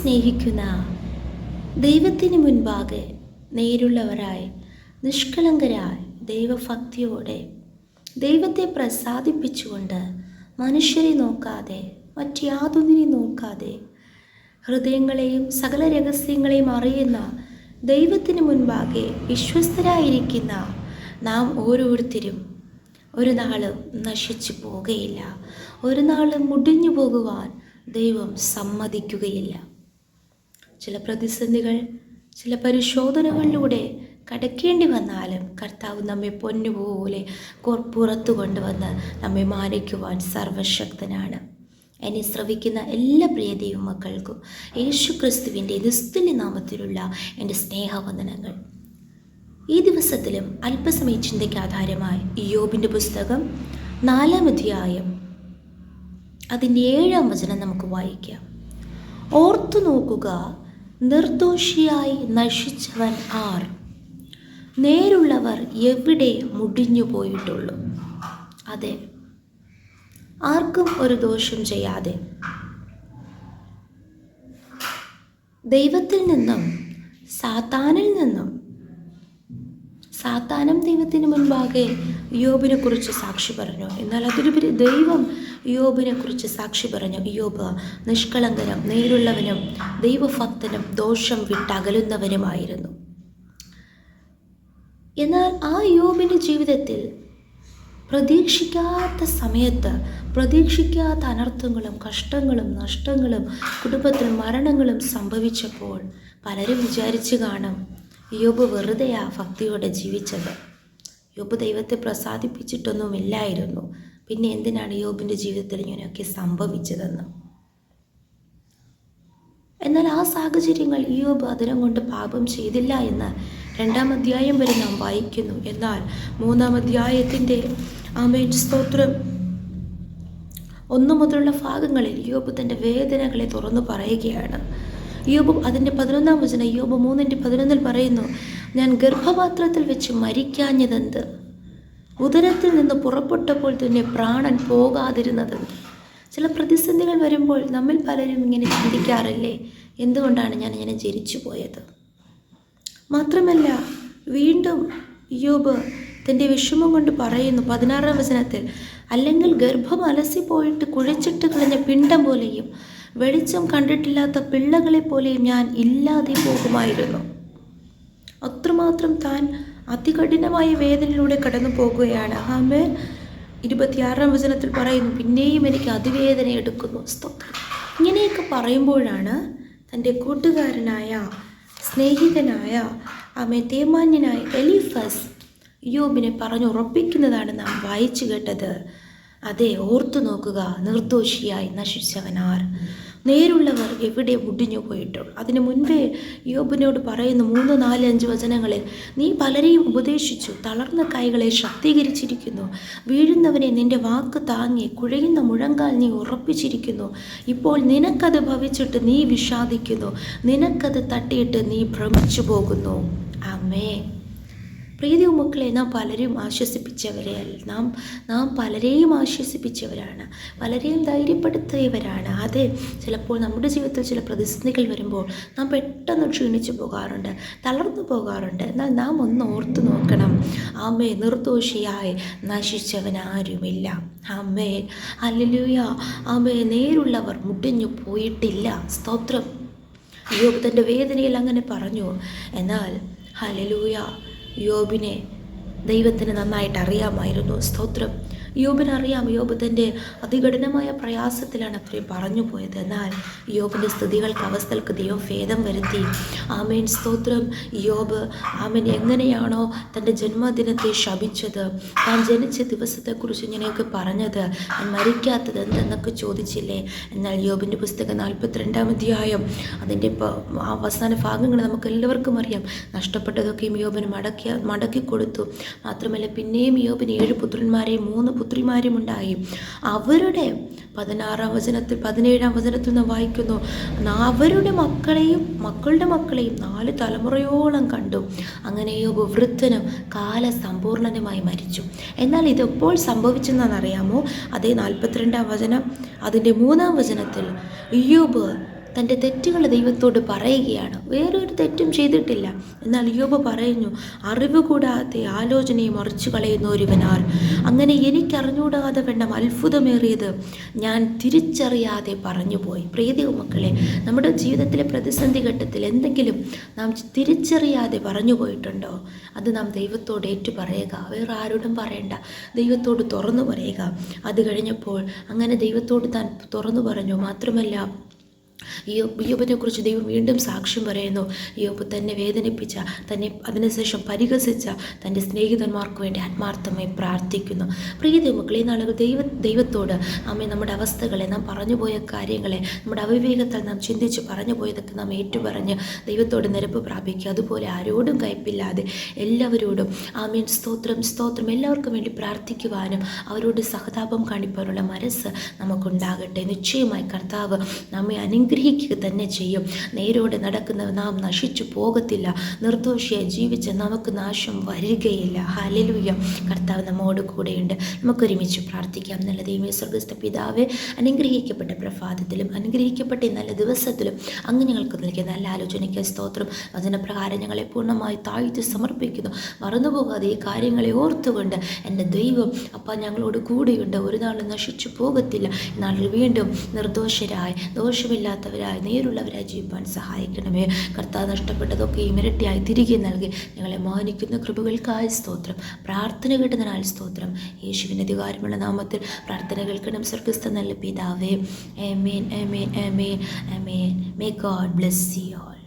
സ്നേഹിക്കുന്ന ദൈവത്തിന് മുൻപാകെ നേരുള്ളവരായി നിഷ്കളങ്കരായി ദൈവഭക്തിയോടെ ദൈവത്തെ പ്രസാദിപ്പിച്ചുകൊണ്ട് മനുഷ്യരെ നോക്കാതെ മറ്റ് യാതൊന്നിനെ നോക്കാതെ ഹൃദയങ്ങളെയും സകല രഹസ്യങ്ങളെയും അറിയുന്ന ദൈവത്തിന് മുൻപാകെ വിശ്വസ്തരായിരിക്കുന്ന നാം ഓരോരുത്തരും ഒരു നാളും നശിച്ചു പോകുകയില്ല. ഒരു നാളും മുടിഞ്ഞു പോകുവാൻ ദൈവം സമ്മതിക്കുകയില്ല. ചില പ്രതിസന്ധികൾ, ചില പരിശോധനകളിലൂടെ കടക്കേണ്ടി വന്നാലും കർത്താവ് നമ്മെ പൊന്നുപോലെ പുറത്തു കൊണ്ടുവന്ന് നമ്മെ മാനിക്കുവാൻ സർവശക്തനാണ്. എന്നെ ശ്രവിക്കുന്ന എല്ലാ പ്രിയ ദൈവമക്കൾക്കും യേശു ക്രിസ്തുവിൻ്റെ നിസ്തുല്യ നാമത്തിലുള്ള എൻ്റെ സ്നേഹവന്ദനങ്ങൾ. ഈ ദിവസത്തിലും അല്പസമയ ചിന്തയ്ക്ക് ആധാരമായി ഇയ്യോബിൻ്റെ പുസ്തകം 4-ാം അധ്യായം അതിൻ്റെ 7-ാം വചനം നമുക്ക് വായിക്കാം. ഓർത്തു നോക്കുക, നിർദോഷിയായി നശിച്ചവൻ ആർ? നേരുള്ളവർ എവിടെ മുടിഞ്ഞു പോയിട്ടുള്ളൂ? അതെ, ആർക്കും ഒരു ദോഷം ചെയ്യാതെ ദൈവത്തിൽ നിന്നും സാത്താനിൽ നിന്നും. സാത്താനും ദൈവത്തിന് മുൻപാകെ ഇയ്യോബിനെ കുറിച്ച് സാക്ഷി പറഞ്ഞു. എന്നാൽ അതിലുപരി ദൈവം ഇയ്യോബിനെ കുറിച്ച് സാക്ഷി പറഞ്ഞു. ഇയ്യോബ് നിഷ്കളങ്കനും നേരുള്ളവനും ദൈവഭക്തനും ദോഷം വിട്ടകലുന്നവനുമായിരുന്നു. എന്നാൽ ആ ഇയ്യോബിൻ്റെ ജീവിതത്തിൽ പ്രതീക്ഷിക്കാത്ത സമയത്ത് പ്രതീക്ഷിക്കാത്ത അനർത്ഥങ്ങളും കഷ്ടങ്ങളും നഷ്ടങ്ങളും കുടുംബത്തിൽ മരണങ്ങളും സംഭവിച്ചപ്പോൾ പലരും വിചാരിച്ചു കാണും, ഇയ്യോബ് വെറുതെയാ ഭക്തിയോടെ ജീവിച്ചത്, ഇയ്യോബ് ദൈവത്തെ പ്രസാദിപ്പിച്ചിട്ടൊന്നുമില്ലായിരുന്നു, പിന്നെ എന്തിനാണ് ഇയ്യോബിൻ്റെ ജീവിതത്തിൽ ഇങ്ങനെയൊക്കെ സംഭവിച്ചതെന്ന്. എന്നാൽ ആ സാഹചര്യങ്ങൾ ഇയ്യോബ് അതിനം കൊണ്ട് പാപം ചെയ്തില്ല എന്ന് 2-ാം അധ്യായം വരെ നാം വായിക്കുന്നു. എന്നാൽ 3-ാം അധ്യായത്തിൻ്റെ ആമേൻ സ്തോത്രം 1 മുതലുള്ള ഭാഗങ്ങളിൽ ഇയ്യോബ് തൻ്റെ വേദനകളെ തുറന്നു പറയുകയാണ്. ഇയ്യോബ് അതിൻ്റെ 11-ാം വചനം, ഇയ്യോബ് 3:11 പറയുന്നു, ഞാൻ ഗർഭപാത്രത്തിൽ വെച്ച് മരിക്കാഞ്ഞതെന്ത്? ഉദരത്തിൽ നിന്ന് പുറപ്പെട്ടപ്പോൾ തന്നെ പ്രാണൻ പോകാതിരുന്നതെന്ത്? ചില പ്രതിസന്ധികൾ വരുമ്പോൾ നമ്മിൽ പലരും ഇങ്ങനെ ചിന്തിക്കാറില്ലേ, എന്തുകൊണ്ടാണ് ഞാൻ ഇങ്ങനെ ജനിച്ചു പോയത്? മാത്രമല്ല വീണ്ടും ഇയ്യോബ് തൻ്റെ വിഷമം കൊണ്ട് പറയുന്നു 16-ാം വചനത്തിൽ, അല്ലെങ്കിൽ ഗർഭം അലസിപ്പോയിട്ട് കുഴച്ചിട്ട് കളഞ്ഞ പിണ്ടം പോലെയും വെളിച്ചം കണ്ടിട്ടില്ലാത്ത പിള്ളകളെ പോലെയും ഞാൻ ഇല്ലാതെ പോകുമായിരുന്നു. അത്രമാത്രം താൻ അതികഠിനമായ വേദനയിലൂടെ കടന്നു പോകുകയാണ്. ആമേൻ. 26-ാം വചനത്തിൽ പറയുന്നു, പിന്നെയും എനിക്ക് അതിവേദന എടുക്കുന്നു. സ്തോത്രം. ഇങ്ങനെയൊക്കെ പറയുമ്പോഴാണ് തൻ്റെ കൂട്ടുകാരനായ സ്നേഹിതനായ തേമാന്യനായ എലീഫസ് ഇയ്യോബിനെ പറഞ്ഞുറപ്പിക്കുന്നതാണ് നാം വായിച്ചു കേട്ടത്. അതെ, ഓർത്തു നോക്കുക, നിർദോഷിയായി നശിച്ചവനാർ? നേരുള്ളവർ എവിടെ മുടിഞ്ഞു പോയിട്ടുള്ളൂ? അതിനു മുൻപേ ഇയ്യോബിനോട് പറയുന്നു 3, 4, 5 വചനങ്ങളിൽ, നീ പലരെയും ഉപദേശിച്ചു, തളർന്ന കൈകളെ ശക്തീകരിച്ചിരിക്കുന്നു, വീഴുന്നവനെ നിന്റെ വാക്ക് താങ്ങി, കുഴയുന്ന മുഴങ്കാൽ നീ ഉറപ്പിച്ചിരിക്കുന്നു. ഇപ്പോൾ നിനക്കത് ഭവിച്ചിട്ട് നീ വിഷാദിക്കുന്നു, നിനക്കത് തട്ടിയിട്ട് നീ ഭ്രമിച്ചു പോകുന്നു. ആമേൻ. പ്രീതി മക്കളെ, നാം പലരും ആശ്വസിപ്പിച്ചവരെയല്ല, നാം പലരെയും ആശ്വസിപ്പിച്ചവരാണ്, പലരെയും ധൈര്യപ്പെടുത്തിയവരാണ്. അതെ, ചിലപ്പോൾ നമ്മുടെ ജീവിതത്തിൽ ചില പ്രതിസന്ധികൾ വരുമ്പോൾ നാം പെട്ടെന്ന് ക്ഷീണിച്ചു പോകാറുണ്ട്, തളർന്നു പോകാറുണ്ട്. എന്നാൽ നാം ഒന്ന് ഓർത്തു നോക്കണം, ആമേ, നിർദോഷിയായി നശിച്ചവനാരുമില്ല. ആമേ, ഹല്ലേലൂയ. ആമേ, നേരുള്ളവർ മുടിഞ്ഞു പോയിട്ടില്ല. സ്തോത്രം. ഇയ്യോബ് തൻ്റെ വേദനയിൽ അങ്ങനെ പറഞ്ഞു. എന്നാൽ ഹല്ലേലൂയ, യോബിനെ ദൈവത്തിന് നന്നായിട്ട് അറിയാമായിരുന്നു. സ്തോത്രം. യോബിനറിയാം, യോബ് തൻ്റെ അതികഠിനമായ പ്രയാസത്തിലാണ് അത്രയും പറഞ്ഞു പോയത്. എന്നാൽ യോബിൻ്റെ സ്ഥിതികൾക്ക് അവസ്ഥകൾക്ക് ദൈവം ഭേദം വരുത്തി. ആമേൻ. സ്തോത്രം. യോബ് ആമേൻ എങ്ങനെയാണോ തൻ്റെ ജന്മദിനത്തെ ശപിച്ചത്, താൻ ജനിച്ച ദിവസത്തെക്കുറിച്ച് ഇങ്ങനെയൊക്കെ പറഞ്ഞത്, ഞാൻ മരിക്കാത്തത് എന്തെന്നൊക്കെ ചോദിച്ചില്ലേ? എന്നാൽ യോബിൻ്റെ പുസ്തകം 42-ാം അധ്യായം അതിൻ്റെ അവസാന ഭാഗങ്ങൾ നമുക്ക് എല്ലാവർക്കും അറിയാം. നഷ്ടപ്പെട്ടതൊക്കെയും യോബിന് മടക്കി കൊടുത്തു. മാത്രമല്ല പിന്നെയും യോബിന് 7 പുത്രന്മാരെയും 3 പുത്രിമാരും ഉണ്ടായി. അവരുടെ 16-ാം വചനത്തിൽ 17-ാം വചനത്തിൽ നിന്ന് വായിക്കുന്നു, അവരുടെ മക്കളുടെ മക്കളെയും 4 തലമുറയോളം കണ്ടു. അങ്ങനെ യോബ് വൃദ്ധനും കാലസമ്പൂർണനുമായി മരിച്ചു. എന്നാൽ ഇതെപ്പോൾ സംഭവിച്ചെന്നറിയാമോ? അതേ 42-ാം വചനം അതിൻ്റെ 3-ാം വചനത്തിൽ ഇയ്യോബ് തൻ്റെ തെറ്റുകൾ ദൈവത്തോട് പറയുകയാണ്. വേറൊരു തെറ്റും ചെയ്തിട്ടില്ല. എന്നാൽ ഇയ്യോബ് പറയുന്നു, അറിവ് കൂടാതെ ആലോചനയെ മറിച്ചു കളയുന്ന ഒരുവനാൽ അങ്ങനെ എനിക്കറിഞ്ഞൂടാതെ വണ്ണം അത്ഭുതമേറിയത് ഞാൻ തിരിച്ചറിയാതെ പറഞ്ഞുപോയി. പ്രിയ ദൈവമക്കളെ, നമ്മുടെ ജീവിതത്തിലെ പ്രതിസന്ധി ഘട്ടത്തിൽ എന്തെങ്കിലും നാം തിരിച്ചറിയാതെ പറഞ്ഞു പോയിട്ടുണ്ടോ? അത് നാം ദൈവത്തോട് ഏറ്റു പറയുക. വേറെ ആരോടും പറയണ്ട, ദൈവത്തോട് തുറന്നു പറയുക. അത് കഴിഞ്ഞപ്പോൾ അങ്ങനെ ദൈവത്തോട് താൻ തുറന്നു പറഞ്ഞു. മാത്രമല്ല, ഇയ്യോബിനെ കുറിച്ച് ദൈവം വീണ്ടും സാക്ഷ്യം പറയുന്നു. ഇയ്യോബ് തന്നെ വേദനിപ്പിച്ച, തന്നെ അതിനുശേഷം പരിഹസിച്ച തൻ്റെ സ്നേഹിതന്മാർക്ക് വേണ്ടി ആത്മാർത്ഥമായി പ്രാർത്ഥിക്കുന്നു. പ്രിയ ദൈവമക്കളെ, ഈ നാളുകൾ ദൈവത്തോട് നമ്മുടെ അവസ്ഥകളെ, നാം പറഞ്ഞുപോയ കാര്യങ്ങളെ, നമ്മുടെ അവിവേകത്താൽ നാം ചിന്തിച്ച് പറഞ്ഞു പോയതൊക്കെ നാം ഏറ്റുപറഞ്ഞ് ദൈവത്തോട് നിരപ്പ് പ്രാപിക്കുക. അതുപോലെ ആരോടും കയ്പില്ലാതെ എല്ലാവരോടും സ്തോത്രം സ്തോത്രം എല്ലാവർക്കും വേണ്ടി പ്രാർത്ഥിക്കുവാനും അവരോട് സഹതാപം കാണിക്കാനുള്ള മനസ്സ് നമുക്കുണ്ടാകട്ടെ. നിശ്ചയമായി കർത്താവ് നമ്മെ അനുഗ്രഹിക്കുക തന്നെ ചെയ്യും. നേരോടെ നടക്കുന്ന നാം നശിച്ചു പോകത്തില്ല. നിർദോഷിയായി ജീവിച്ച നമുക്ക് നാശം വരികയില്ല. ഹല്ലേലൂയ. കർത്താവ് നമ്മോട് കൂടെയുണ്ട്. നമുക്കൊരുമിച്ച് പ്രാർത്ഥിക്കാം. നല്ല ദൈവമേ, സ്വർഗ്ഗസ്ഥ പിതാവേ, അനുഗ്രഹിക്കപ്പെട്ട പ്രഭാതത്തിലും അനുഗ്രഹിക്കപ്പെട്ട നല്ല ദിവസത്തിലും അങ്ങ് ഞങ്ങൾക്ക് നൽകിയ നല്ല ആലോചനയ്ക്ക് സ്തോത്രം. വചനപ്രകാരം ഞങ്ങളെ പൂർണ്ണമായി താഴ്ത്തി സമർപ്പിക്കുന്നു. മറന്നുപോകാതെ ഈ കാര്യങ്ങളെ ഓർത്തുകൊണ്ട് എൻ്റെ ദൈവം ഞങ്ങളോട് കൂടെയുണ്ട്. ഒരു നാളും നശിച്ചു പോകത്തില്ല. നാളിൽ വീണ്ടും നിർദോഷരായി, ദോഷമില്ലാത്തവരായി, നേരുള്ളവരായി ജീവിപ്പാൻ സഹായിക്കണമേ. കർത്താവ് നഷ്ടപ്പെട്ടതൊക്കെ ഇരട്ടിയായി തിരികെ നൽകി ഞങ്ങളെ മാനിക്കുന്ന കൃപകൾക്കായി സ്തോത്രം. പ്രാർത്ഥന കേട്ടതിനാൽ സ്തോത്രം. യേശുവിൻ്റെ അധികാരമുള്ള നാമത്തിൽ പ്രാർത്ഥന കേൾക്കണം സ്വർഗ്ഗസ്ഥ നല്ല പിതാവേ. ആമേൻ, ആമേൻ, ആമേൻ, ആമേൻ. May God bless you all.